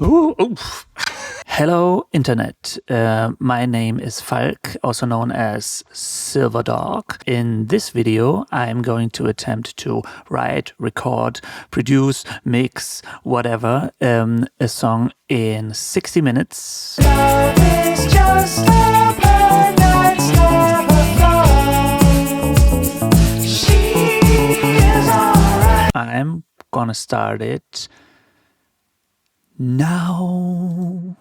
Ooh, oof. Hello, Internet. My name is Falk, also known as Silver Dog. In this video, I'm going to attempt to write, record, produce, mix, whatever, a song in 60 minutes. Love is just a bird that's never flown. She is alright. I'm gonna start it now.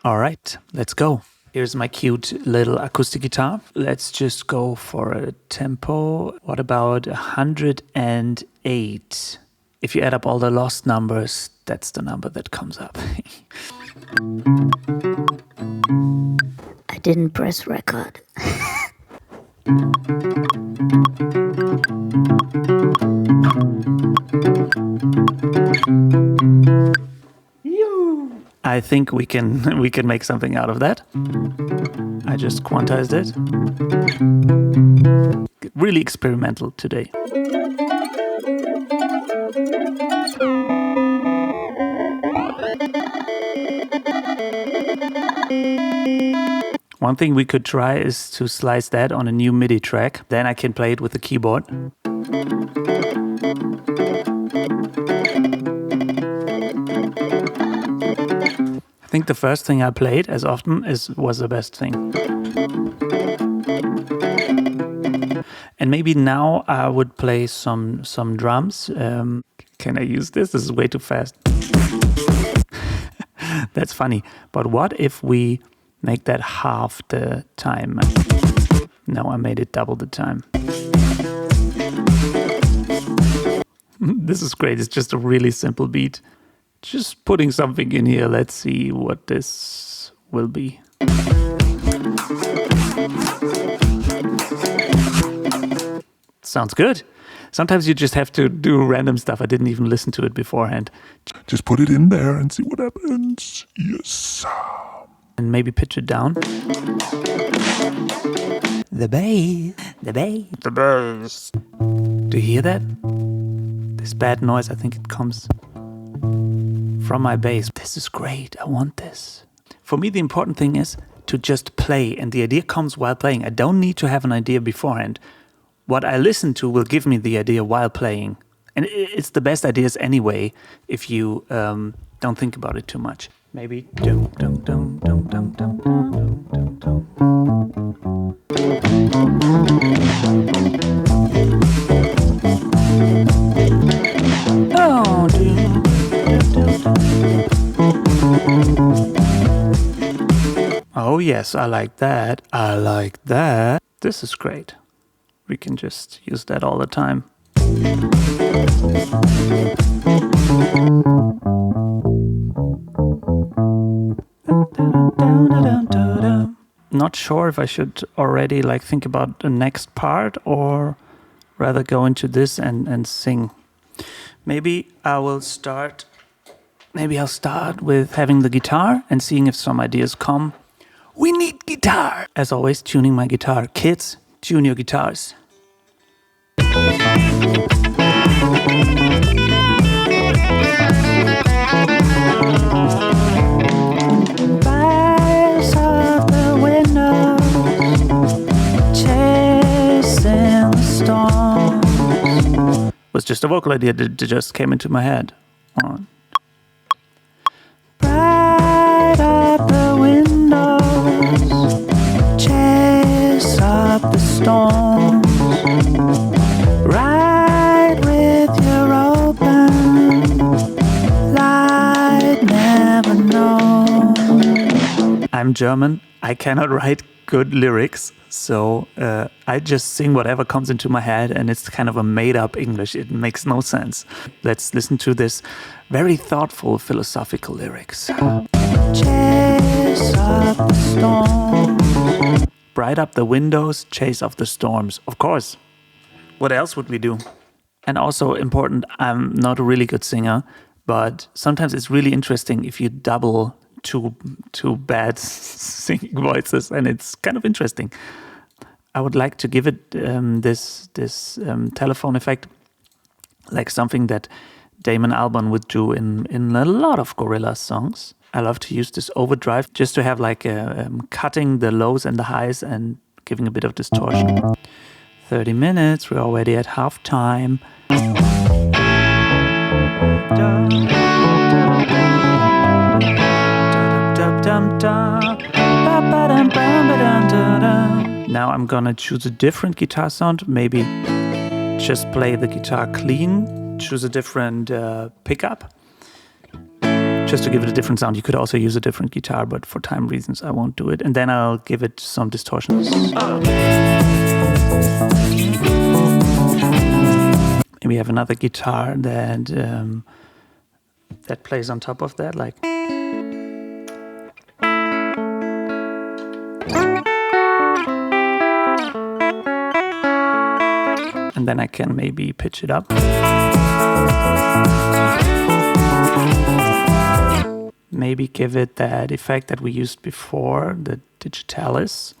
All right, let's go. Here's my cute little acoustic guitar. Let's just go for a tempo. What about 108? If you add up all the lost numbers, that's the number that comes up. I didn't press record. I think we can make something out of that. I just quantized it. Really experimental today. One thing we could try is to slice that on a new MIDI track. Then I can play it with the keyboard. I think the first thing I played as often was the best thing. And maybe now I would play some drums. Can I use this? This is way too fast. That's funny. But what if we make that half the time? No, I made it double the time. This is great. It's just a really simple beat. Just putting something in here. Let's see what this will be. Sounds good. Sometimes you just have to do random stuff. I didn't even listen to it beforehand. Just put it in there and see what happens. Yes. And maybe pitch it down. The bass. The bass. The bass. Do you hear that? This bad noise, I think it comes from my bass. This is great. I want this. For me, the important thing is to just play, and the idea comes while playing. I don't need to have an idea beforehand. What I listen to will give me the idea while playing. And it's the best ideas anyway if you don't think about it too much. Maybe dum dum dum dum dum dum dum dum dum. Oh, oh yes, I like that. I like that. This is great. We can just use that all the time. Not sure if I should already think about the next part or rather go into this and sing. Maybe I'll start with having the guitar and seeing if some ideas come. We need guitar! As always, tuning my guitar. Kids, tune your guitars. Rise of the windows, chasing the storms. Was just a vocal idea that just came into my head. On. Bright up the windows, chase up the storms. Ride with your open, light never known. I'm German. I cannot write good lyrics, so I just sing whatever comes into my head, and it's kind of a made-up English. It makes no sense. Let's listen to this very thoughtful, philosophical lyrics. Chase up the storms. Bright up the windows, chase off the storms. Of course. What else would we do? And also important, I'm not a really good singer, but sometimes it's really interesting if you double two bad singing voices, and it's kind of interesting. I would like to give it this telephone effect, like something that Damon Albarn would do in a lot of Gorillaz songs. I love to use this overdrive just to have like cutting the lows and the highs and giving a bit of distortion. 30 minutes, we're already at halftime. Now I'm gonna choose a different guitar sound, maybe just play the guitar clean, choose a different pickup, just to give it a different sound. You could also use a different guitar, but for time reasons I won't do it. And then I'll give it some distortions. And we have another guitar that that plays on top of that, like. And then I can maybe pitch it up. Maybe give it that effect that we used before, the digitalis.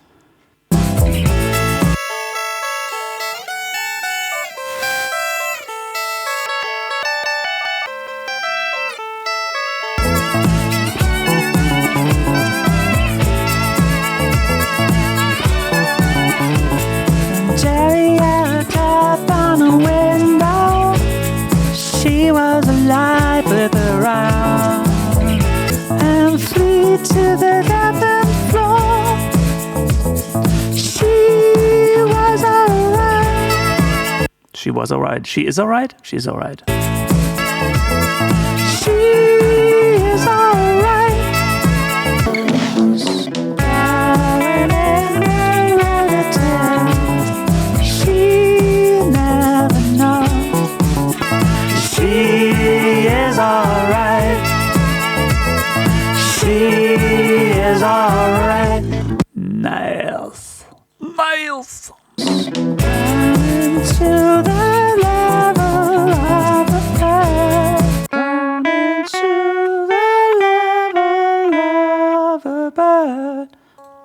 She was alive with her arm and flew to the 11th floor. She was alright. She was alright. She is alright. She's alright. She is alright. She never knows. She is alright. She is alright. Nice. Nice. Into the level of a bird. Down into the level of a bird.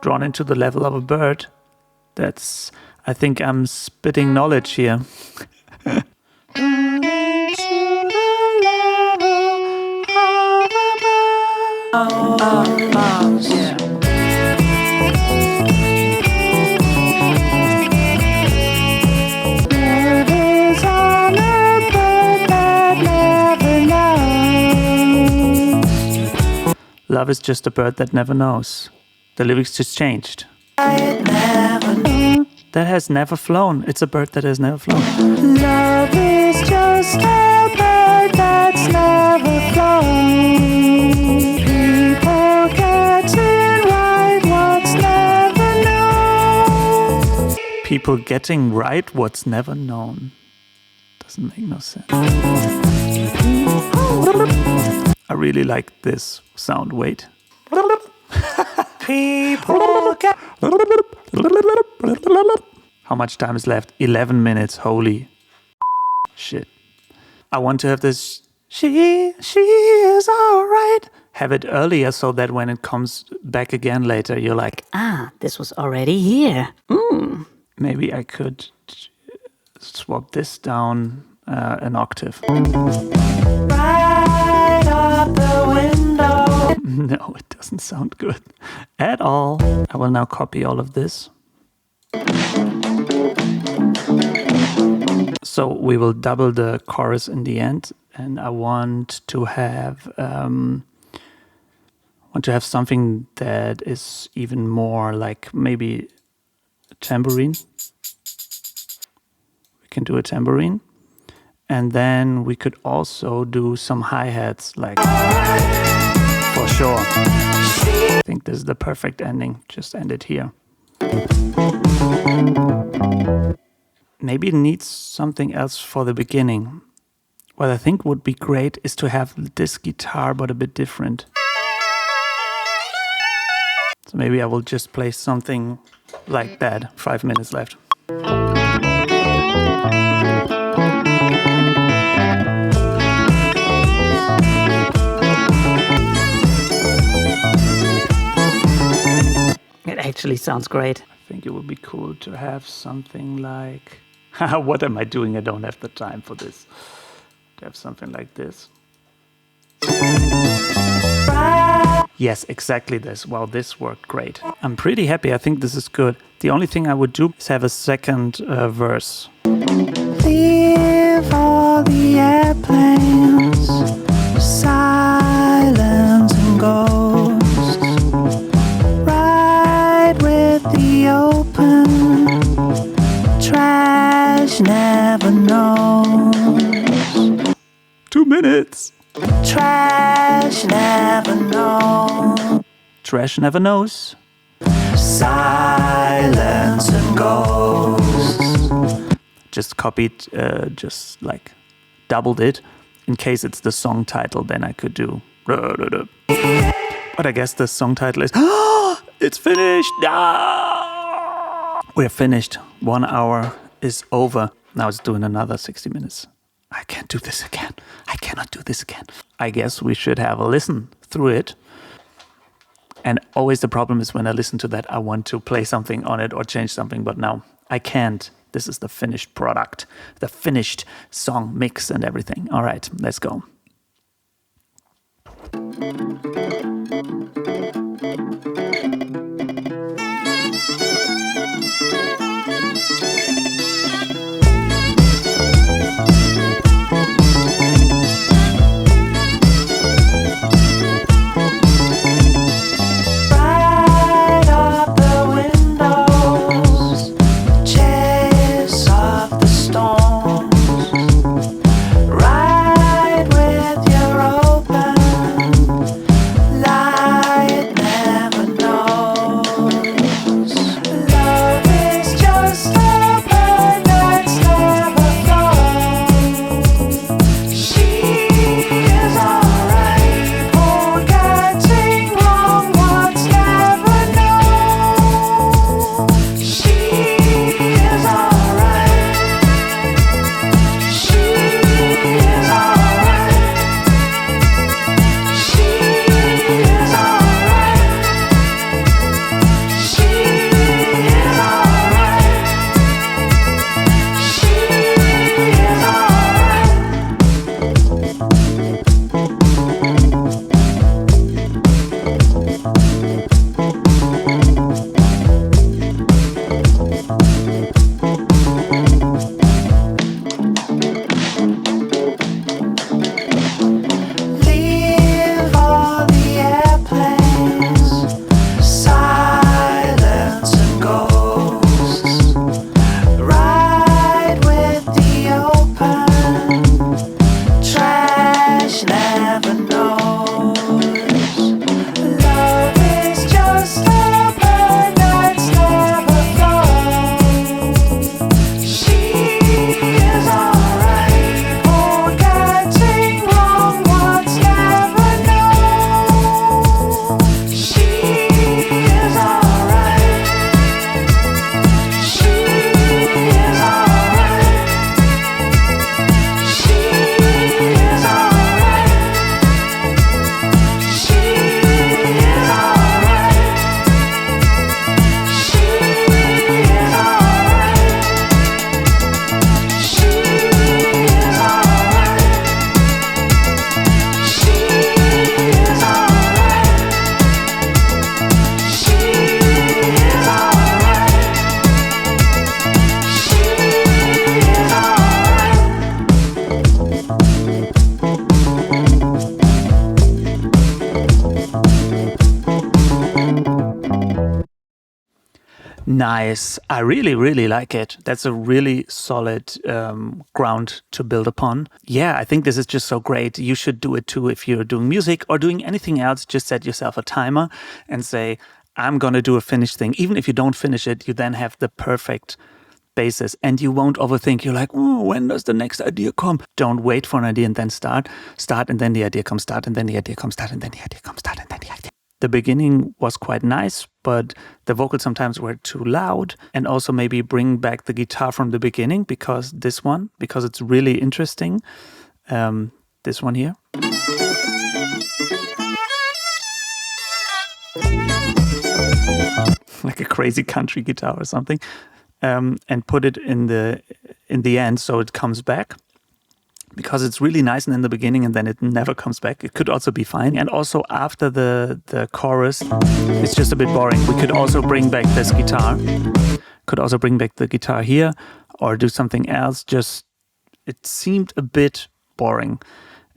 Drawn into the level of a bird. That's, I think I'm spitting knowledge here. Yeah. Love is just a bird that never knows. The lyrics just changed. That has never flown. It's a bird that has never flown. Love is just a bird that's never flown. People getting right what's never known. People getting right what's never known. Doesn't make no sense. I really like this sound. Wait. People get... How much time is left? 11 minutes. Holy shit. I want to have this she is alright. Have it earlier so that when it comes back again later, you're like, Ah, this was already here. maybe I could swap this down an octave. Right up the window. No, it doesn't sound good at all. I will now copy all of this. So we will double the chorus in the end, and I want to have something that is even more like maybe a tambourine. We can do a tambourine, and then we could also do some hi-hats, like for sure. I think this is the perfect ending. Just end it here. Maybe it needs something else for the beginning. What I think would be great is to have this guitar, but a bit different. So maybe I will just play something like that. 5 minutes left. It actually sounds great. I think it would be cool to have something like... What am I doing? I don't have the time for this. to have something like this. Yes, exactly this. Wow, this worked great. I'm pretty happy. I think this is good. The only thing I would do is have a second verse. Leave all the airplanes, silence and ghosts. Ride with the open, trash never knows. 2 minutes. Trash never knows. Trash never knows. Silence and ghosts. Just copied, just like doubled it. In case it's the song title, then I could do. But I guess the song title is. It's finished! We're finished. 1 hour is over. Now it's doing another 60 minutes. I can't do this again. I cannot do this again. I guess we should have a listen through it. And always the problem is when I listen to that, I want to play something on it or change something, but now I can't. This is the finished product, the finished song mix and everything. All right, let's go. Nice. I really, really like it. That's a really solid ground to build upon. Yeah, I think this is just so great. You should do it too if you're doing music or doing anything else. Just set yourself a timer and say, I'm going to do a finished thing. Even if you don't finish it, you then have the perfect basis and you won't overthink. You're like, oh, when does the next idea come? Don't wait for an idea and then start and then the idea comes, start and then the idea comes, start and then the idea comes, start and then the idea. The beginning was quite nice, but the vocals sometimes were too loud, and also maybe bring back the guitar from the beginning because it's really interesting. This one here. Like a crazy country guitar or something. And put it in the end so it comes back. because it's really nice in the beginning and then it never comes back. It could also be fine. And also after the chorus, it's just a bit boring. We could also bring back this guitar. Could also bring back the guitar here or do something else. Just, it seemed a bit boring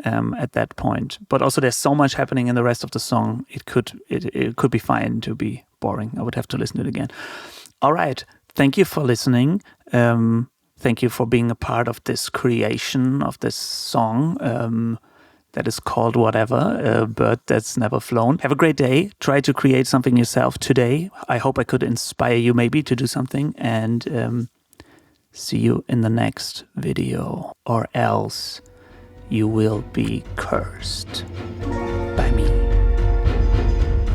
at that point. But also there's so much happening in the rest of the song. It could be fine to be boring. I would have to listen to it again. All right. Thank you for listening. Thank you for being a part of this creation of this song that is called whatever, Bird That's Never Flown. Have a great day. Try to create something yourself today. I hope I could inspire you maybe to do something, and see you in the next video, or else you will be cursed by me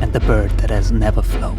and the bird that has never flown.